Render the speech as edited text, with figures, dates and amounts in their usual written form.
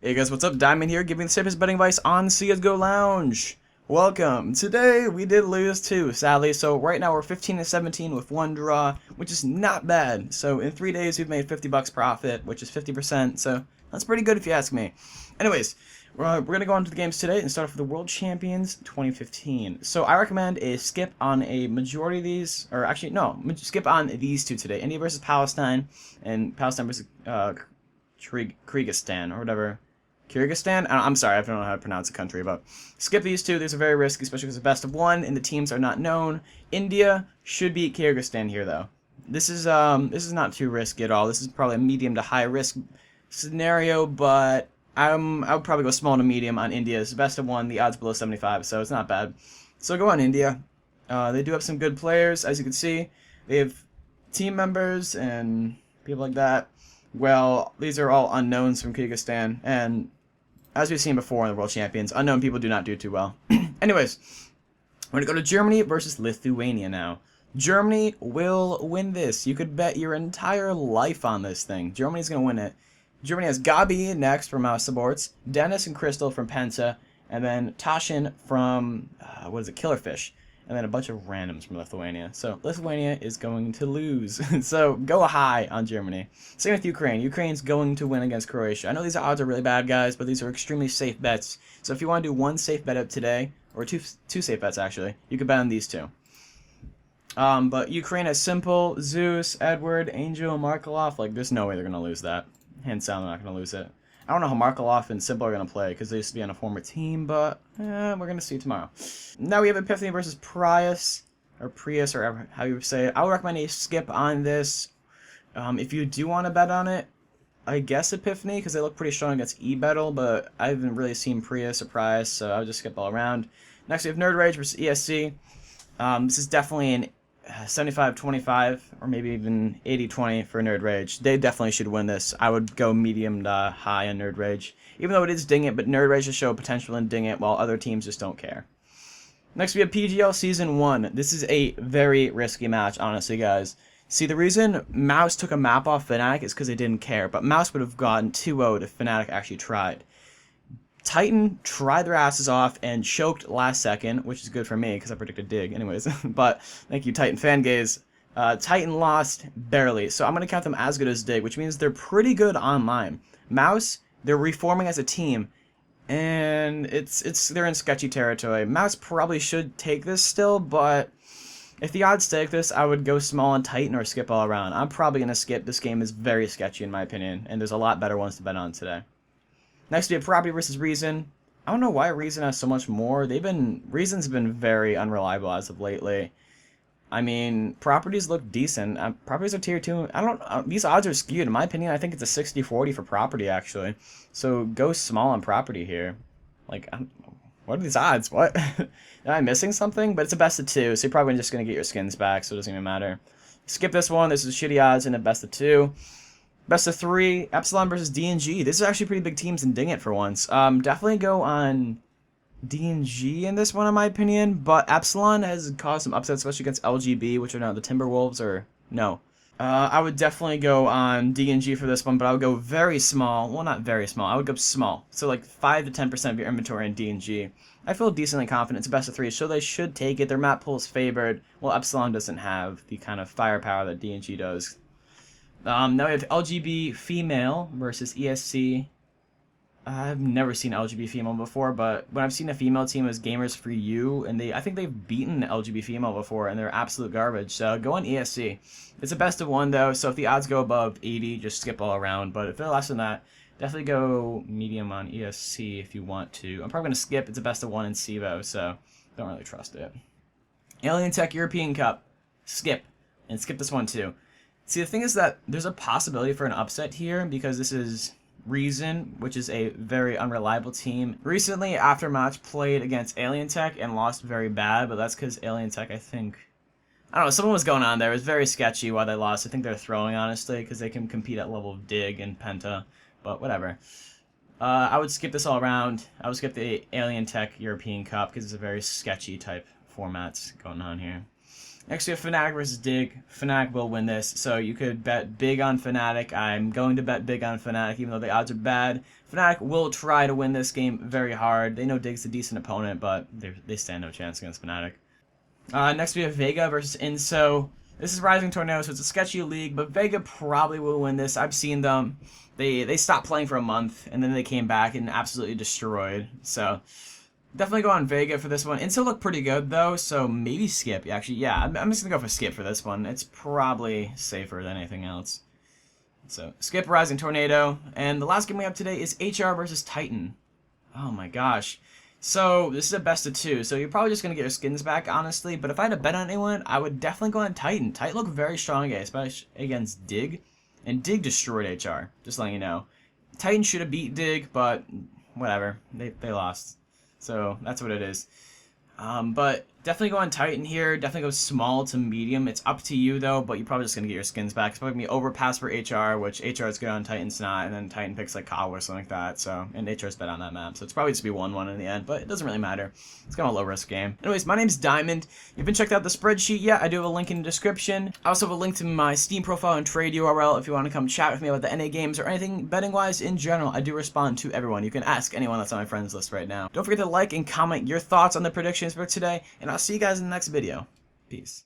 Hey guys, what's up? Diamond here, giving the safest betting advice on CSGO Lounge. Welcome. Today we did lose too, sadly. So right now we're 15-17 with one draw, which is not bad. So in 3 days we've made $50 profit, which is 50%. So that's pretty good if you ask me. Anyways, we're gonna go on to the games today and start off with the World Champions 2015. So I recommend a skip on a majority of these, or actually no, skip on these two today: India versus Palestine, and Palestine versus Kyrgyzstan or whatever. Kyrgyzstan? I'm sorry, I don't know how to pronounce the country, but skip these two. These are very risky, especially because it's best of one, and the teams are not known. India should beat Kyrgyzstan here, though. This is not too risky at all. This is probably a medium to high risk scenario, but I would probably go small to medium on India. It's best of one. The odds below 75, so it's not bad. So go on India. They do have some good players, as you can see. They have team members and people like that. Well, these are all unknowns from Kyrgyzstan, and as we've seen before in the World Champions, unknown people do not do too well. Anyways, we're going to go to Germany versus Lithuania now. Germany will win this. You could bet your entire life on this thing. Germany's going to win it. Germany has Gabi next from Mouse Supports, Dennis and Crystal from Penta, and then Tashin from, Killerfish. And then a bunch of randoms from Lithuania. So Lithuania is going to lose. So go high on Germany. Same with Ukraine. Ukraine's going to win against Croatia. I know these odds are really bad, guys, but these are extremely safe bets. So if you want to do one safe bet up today, or two safe bets actually, you could bet on these two. But Ukraine has Simple, Zeus, Edward, Angel, Markelov. Like, there's no way they're going to lose that. Hands down, they're not going to lose it. I don't know how Markelov and Simple are going to play because they used to be on a former team, but we're going to see tomorrow. Now we have Epiphany versus Pries, or how you say it. I would recommend a skip on this. If you do want to bet on it, I guess Epiphany, because they look pretty strong against E-Battle, but I haven't really seen Prius or Pries, so I would just skip all around. Next we have NerdRage versus ESC. This is definitely an 75-25 or maybe even 80-20 for NerdRage. They definitely should win this. I would go medium to high on NerdRage. Even though it is Ding It, but NerdRage has shown potential in Ding It while other teams just don't care. Next we have PGL Season 1. This is a very risky match, honestly, guys. See, the reason Mouse took a map off Fnatic is because they didn't care, but Mouse would have gotten 2-0 if Fnatic actually tried. Titan tried their asses off and choked last second, which is good for me because I predicted Dig anyways. But thank you, Titan fangaze. Titan lost barely, so I'm going to count them as good as Dig, which means they're pretty good online. Mouse, they're reforming as a team, and they're in sketchy territory. Mouse probably should take this still, but if the odds take this, I would go small on Titan or skip all around. I'm probably going to skip. This game is very sketchy in my opinion, and there's a lot better ones to bet on today. Next we have Property versus Reason. I don't know why Reason has so much more. Reason's been very unreliable as of lately. I mean, Properties look decent. Properties are tier 2. These odds are skewed. In my opinion, I think it's a 60-40 for Property, actually. So go small on Property here. Like, what are these odds? What? Am I missing something? But it's a best of 2, so you're probably just going to get your skins back, so it doesn't even matter. Skip this one. This is shitty odds in a best of 2. Best of 3, Epsilon versus DNG. This is actually pretty big teams in Ding It for once. Definitely go on DNG in this one, in my opinion. But Epsilon has caused some upsets, especially against LGB, which are now the Timberwolves, or no. I would definitely go on DNG for this one, but I would go very small. Well, not very small. I would go small. So like 5 to 10% of your inventory in DNG. I feel decently confident. It's a best of 3, so they should take it. Their map pool is favored. Well, Epsilon doesn't have the kind of firepower that DNG does. Now we have LGB Female versus ESC. I've never seen LGB Female before, but when I've seen a female team as Gamers for You, and I think they've beaten LGB Female before, and they're absolute garbage. So go on ESC. It's a best of 1 though, so if the odds go above 80, just skip all around. But if they're less than that, definitely go medium on ESC if you want to. I'm probably gonna skip. It's a best of 1 in CVO, so don't really trust it. Alien Tech European Cup. Skip, and skip this one too. See, the thing is that there's a possibility for an upset here because this is Reason, which is a very unreliable team. Recently, Aftermatch played against Alien Tech and lost very bad, but that's because Alien Tech, I don't know, something was going on there. It was very sketchy why they lost. I think they're throwing, honestly, because they can compete at level of Dig and Penta, but whatever. I would skip this all around. I would skip the Alien Tech European Cup because it's a very sketchy type formats going on here. Next we have Fnatic versus Dig. Fnatic will win this, so you could bet big on Fnatic. I'm going to bet big on Fnatic, even though the odds are bad. Fnatic will try to win this game very hard. They know Dig's a decent opponent, but they stand no chance against Fnatic. Next we have Vega versus Inso. This is Rising Tornado, so it's a sketchy league, but Vega probably will win this. I've seen them. They stopped playing for a month, and then they came back and absolutely destroyed. So definitely go on Vega for this one. Inso look pretty good, though, so maybe skip. Actually, yeah, I'm just going to go for skip for this one. It's probably safer than anything else. So, skip Rising Tornado. And the last game we have today is HR versus Titan. Oh my gosh. So, this is a best of 2, so you're probably just going to get your skins back, honestly. But if I had to bet on anyone, I would definitely go on Titan. Titan looked very strong again, especially against Dig. And Dig destroyed HR, just letting you know. Titan should have beat Dig, but whatever. They lost. So that's what it is. But definitely go on Titan here. Definitely go small to medium. It's up to you, though, but you're probably just going to get your skins back. It's probably going to be overpass for HR, which HR is good on, Titan's not, and then Titan picks like Kyle or something like that. So, and HR's bet on that map. So it's probably just be 1-1 in the end, but it doesn't really matter. It's kind of a low-risk game. Anyways, my name's Diamond. If you haven't checked out the spreadsheet yet, I do have a link in the description. I also have a link to my Steam profile and trade URL if you want to come chat with me about the NA games or anything betting-wise in general. I do respond to everyone. You can ask anyone that's on my friends list right now. Don't forget to like and comment your thoughts on the predictions for today, and I'll see you guys in the next video. Peace.